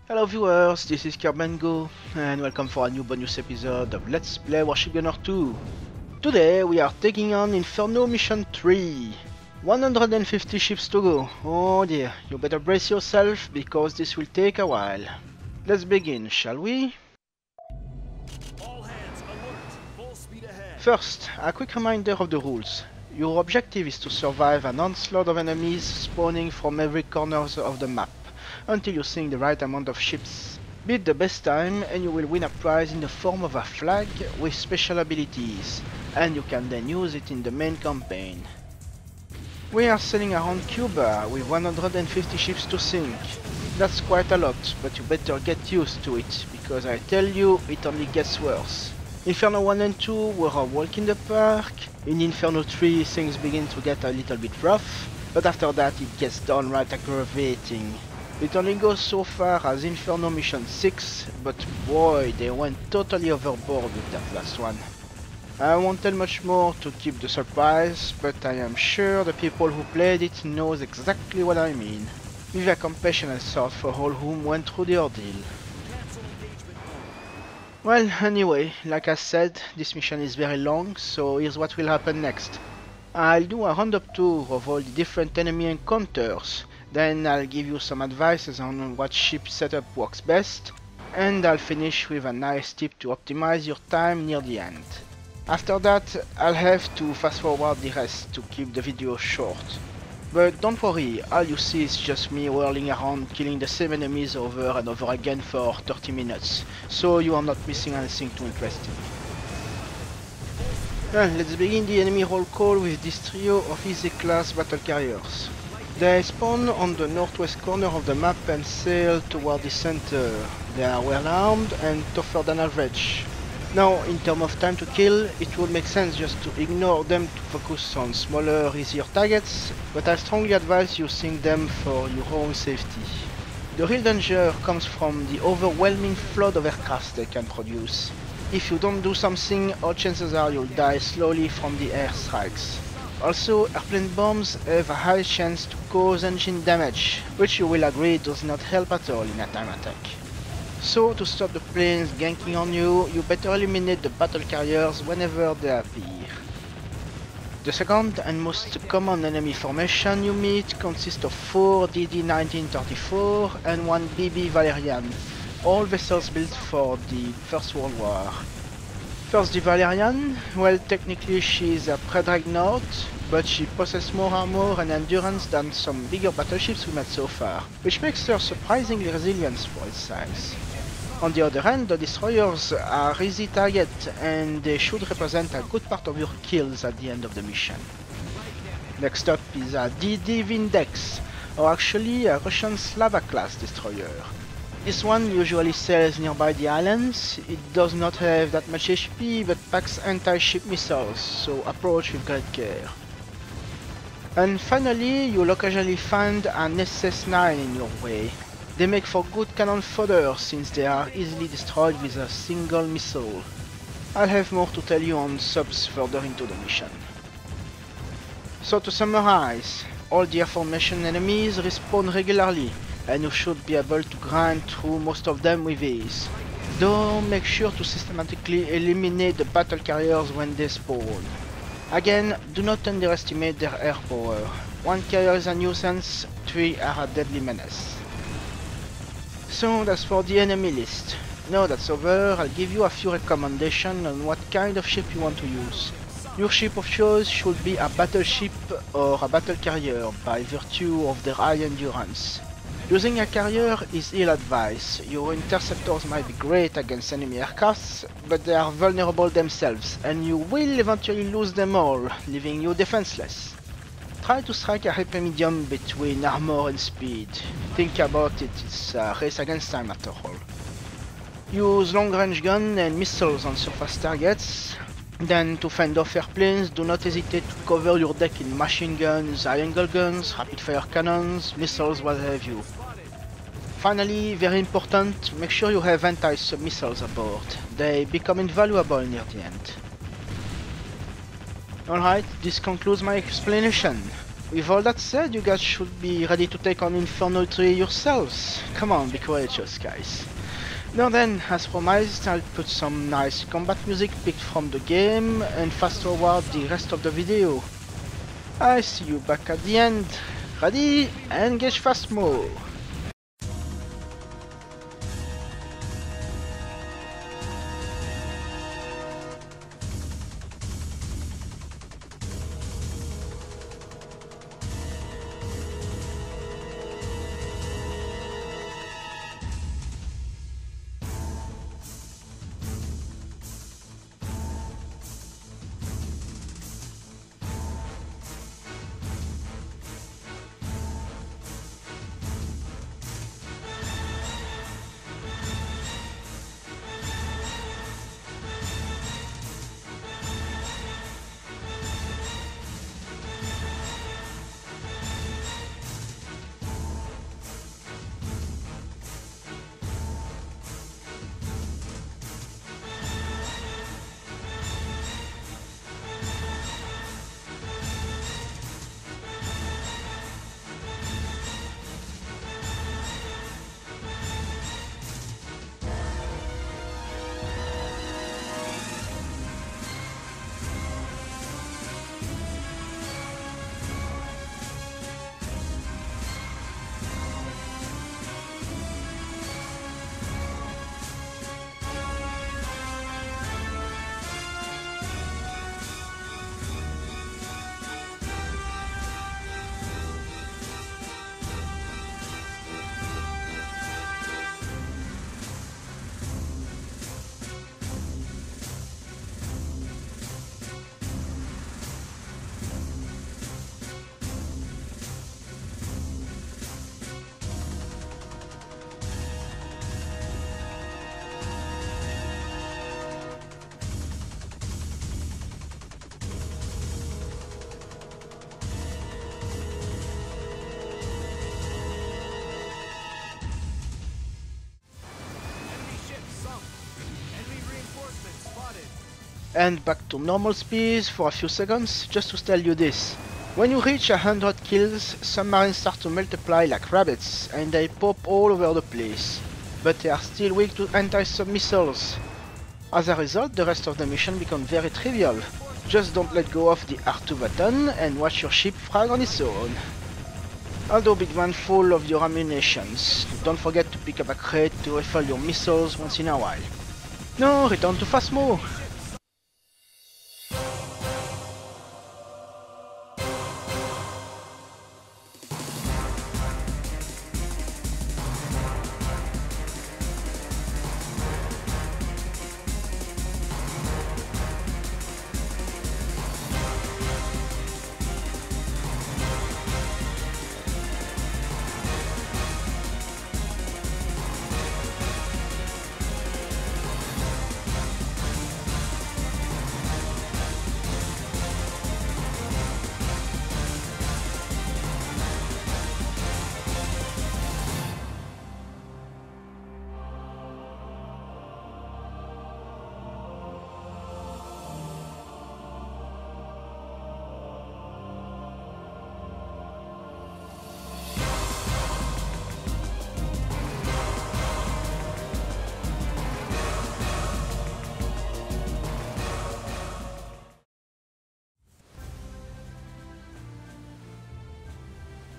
Hello viewers, this is Kerbengo and welcome for a new bonus episode of Let's Play Warship 2. Today we are taking on Inferno Mission 3. 150 ships to go. Oh dear, you better brace yourself because this will take a while. Let's begin, shall we? All hands alert. Full speed ahead. First, a quick reminder of the rules. Your objective is to survive an onslaught of enemies spawning from every corner of the map, until you sink the right amount of ships. Beat the best time and you will win a prize in the form of a flag with special abilities, and you can then use it in the main campaign. We are sailing around Cuba with 150 ships to sink. That's quite a lot, but you better get used to it, because I tell you, it only gets worse. Inferno 1 and 2 were a walk in the park. In Inferno 3 things begin to get a little bit rough, but after that it gets downright aggravating. It only goes so far as Inferno Mission 6, but boy, they went totally overboard with that last one. I won't tell much more to keep the surprise, but I am sure the people who played it knows exactly what I mean. With a compassionate thought for all whom went through the ordeal. Well, anyway, like I said, this mission is very long, so here's what will happen next. I'll do a roundup tour of all the different enemy encounters, then I'll give you some advices on what ship setup works best, and I'll finish with a nice tip to optimize your time near the end. After that, I'll have to fast forward the rest to keep the video short. But don't worry, all you see is just me whirling around killing the same enemies over and over again for 30 minutes, so you are not missing anything too interesting. Well, let's begin the enemy roll call with this trio of easy class battle carriers. They spawn on the northwest corner of the map and sail toward the center. They are well armed and tougher than average. Now, in terms of time to kill, it would make sense just to ignore them to focus on smaller, easier targets, but I strongly advise using them for your own safety. The real danger comes from the overwhelming flood of aircraft they can produce. If you don't do something, all chances are you'll die slowly from the air strikes. Also, airplane bombs have a high chance to cause engine damage, which you will agree does not help at all in a time attack. So, to stop the planes ganking on you, you better eliminate the battle carriers whenever they appear. The second and most common enemy formation you meet consists of 4 DD-1934 and 1 BB Valerian, all vessels built for the First World War. First the Valerian, well, technically she is a pre-dreadnought, but she possesses more armor and endurance than some bigger battleships we met so far, which makes her surprisingly resilient for its size. On the other hand, the destroyers are easy target and they should represent a good part of your kills at the end of the mission. Next up is a DD Vindex, or actually a Russian Slava class destroyer. This one usually sails nearby the islands. It does not have that much HP but packs anti-ship missiles, so approach with great care. And finally, you'll occasionally find an SS-9 in your way. They make for good cannon fodder since they are easily destroyed with a single missile. I'll have more to tell you on subs further into the mission. So to summarize, all the aforementioned enemies respawn regularly, and you should be able to grind through most of them with ease. Though make sure to systematically eliminate the battle carriers when they spawn. Again, do not underestimate their air power. 1 carrier is a nuisance, 3 are a deadly menace. So that's for the enemy list. Now that's over, I'll give you a few recommendations on what kind of ship you want to use. Your ship of choice should be a battleship or a battle carrier by virtue of their high endurance. Using a carrier is ill-advised. Your interceptors might be great against enemy aircrafts, but they are vulnerable themselves, and you will eventually lose them all, leaving you defenseless. Try to strike a happy medium between armor and speed. Think about it, it's a race against time after all. Use long-range gun and missiles on surface targets. Then, to fend off airplanes, do not hesitate to cover your deck in machine guns, high-angle guns, rapid-fire cannons, missiles, what have you. Finally, very important, make sure you have anti-sub missiles aboard. They become invaluable near the end. Alright, this concludes my explanation. With all that said, you guys should be ready to take on Inferno 3 yourselves. Come on, be courageous, guys. Now then, as promised, I'll put some nice combat music picked from the game and fast forward the rest of the video. I see you back at the end. Ready? Engage fast mode. And back to normal speed for a few seconds, just to tell you this. When you reach 100 kills, submarines start to multiply like rabbits, and they pop all over the place. But they are still weak to anti-sub missiles. As a result, the rest of the mission becomes very trivial. Just don't let go of the R2 button and watch your ship frag on its own. Although big man full of your ammunitions, don't forget to pick up a crate to refill your missiles once in a while. Now return to Phasmo!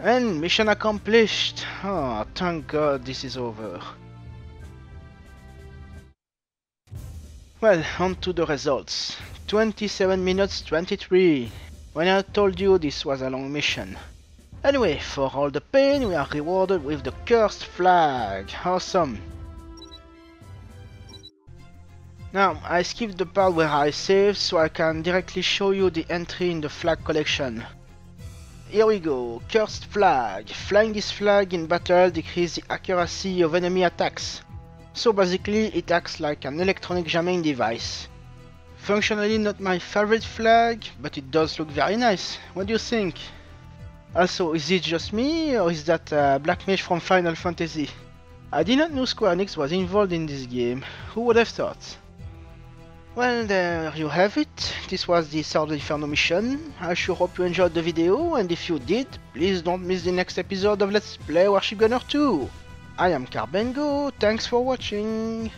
And mission accomplished! Oh, thank God this is over. Well, on to the results. 27 minutes 23. When I told you this was a long mission. Anyway, for all the pain we are rewarded with the cursed flag. Awesome! Now, I skipped the part where I saved so I can directly show you the entry in the flag collection. Here we go, cursed flag. Flying this flag in battle decreases the accuracy of enemy attacks. So basically it acts like an electronic jamming device. Functionally not my favorite flag, but it does look very nice. What do you think? Also, is it just me or is that a black mage from Final Fantasy? I did not know Square Enix was involved in this game. Who would have thought? Well, there you have it. This was the Sword of Inferno mission. I sure hope you enjoyed the video, and if you did, please don't miss the next episode of Let's Play Warship Gunner 2. I am Carbengo, thanks for watching.